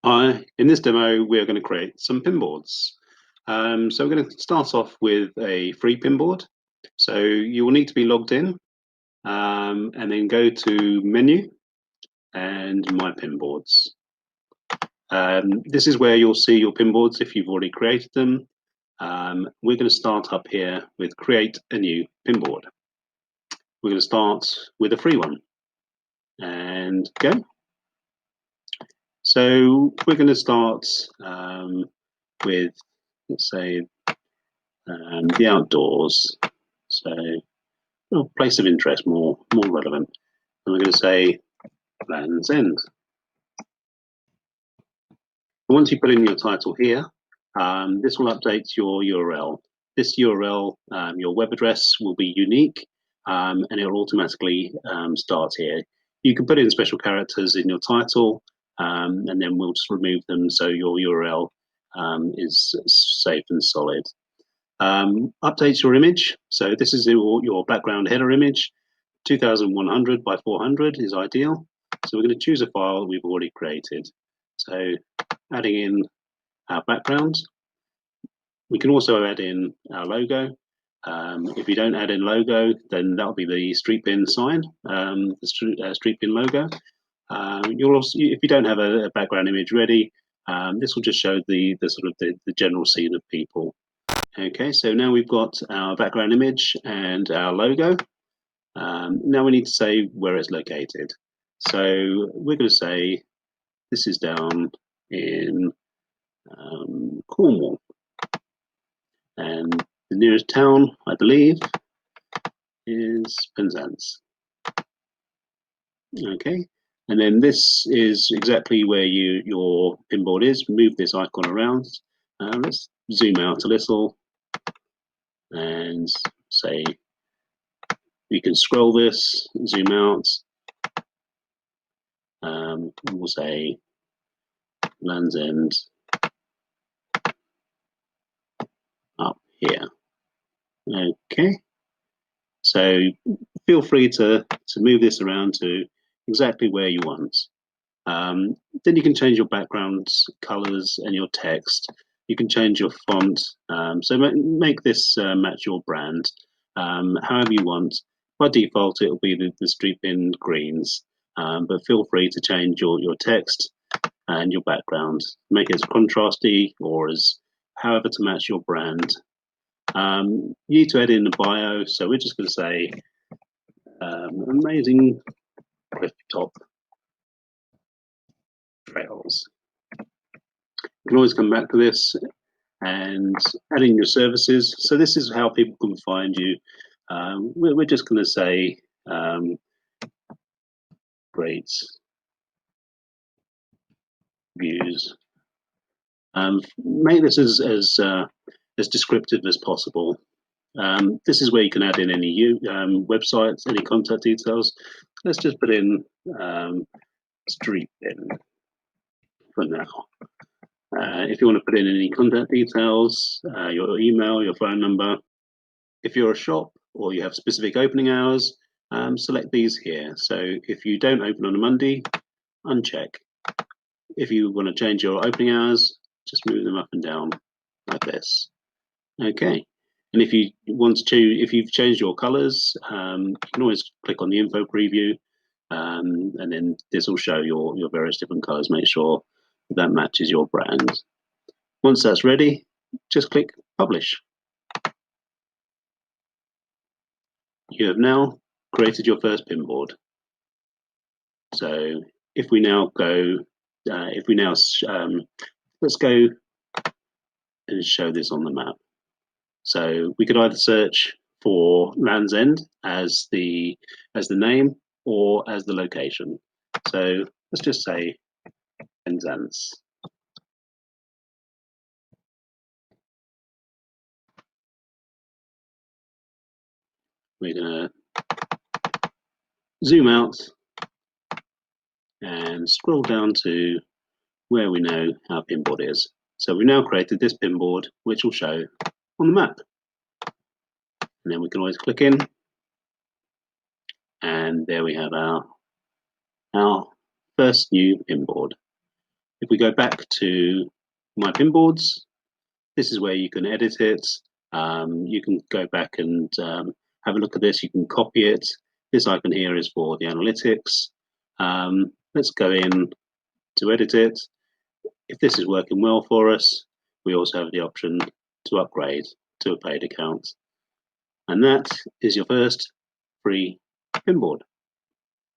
Hi, in this demo, we're going to create some pinboards. So we're going to start off with a free pinboard. So you will need to be logged in and then go to Menu and My Pinboards. This is where you'll see your pinboards if you've already created them. We're going to start up here with Create a New Pinboard. We're going to start with a free one and go. So we're going to start with, let's say, the outdoors. So, place of interest, more relevant. And we're going to say Land's End. And once you put in your title here, this will update your URL. This URL, your web address, will be unique, and it will automatically start here. You can put in special characters in your title, and then we'll just remove them so your URL is safe and solid. Updates your image. So this is your background header image. 2100 by 400 is ideal. So we're going to choose a file that we've already created. So adding in our background. We can also add in our logo. If you don't add in logo, then that'll be the Streetpin sign, the Streetpin logo. You'll also, if you don't have a background image ready, this will just show the sort of the general scene of people. Okay, so now we've got our background image and our logo. Now we need to say where it's located. So we're going to say this is down in Cornwall. And the nearest town, I believe, is Penzance. Okay, and then this is exactly where your pinboard is. Move this icon around. Let's zoom out a little and say you can scroll this, zoom out. We'll say Land's End up here. Okay, so feel free to move this around to exactly where you want. Then you can change your background colors and your text. You can change your font. So make this match your brand however you want. By default, it will be the Streetpin greens, but feel free to change your text and your background. Make it as contrasty or as however to match your brand. You need to add in the bio, so we're just going to say amazing clifftop trails. You can always come back to this and add in your services. So this is how people can find you. We're just going to say great views. Make this as descriptive as possible. This is where you can add in any websites, any contact details. Let's just put in Streetpin for now. If you want to put in any contact details, your email, your phone number. If you're a shop or you have specific opening hours, select these here. So if you don't open on a Monday, uncheck. If you want to change your opening hours, just move them up and down like this. Okay. And if you want to, if you've changed your colors, you can always click on the info preview, and then this will show your various different colors. Make sure that matches your brand. Once that's ready, just click Publish. You have now created your first pinboard. So if we now go, let's go and show this on the map. So we could either search for Land's End as the name or as the location. So let's just say Penzance. We're going to zoom out and scroll down to where we know our pinboard is. So we've now created this pinboard, which will show on the map. And then we can always click in, and there we have our first new pinboard. If we go back to my Pinboards, this is where you can edit it. You can go back and have a look at this. You can copy it. This icon here is for the analytics. Let's go in to edit it. If this is working well for us, we also have the option to upgrade to a paid account. And that is your first free Pinboard.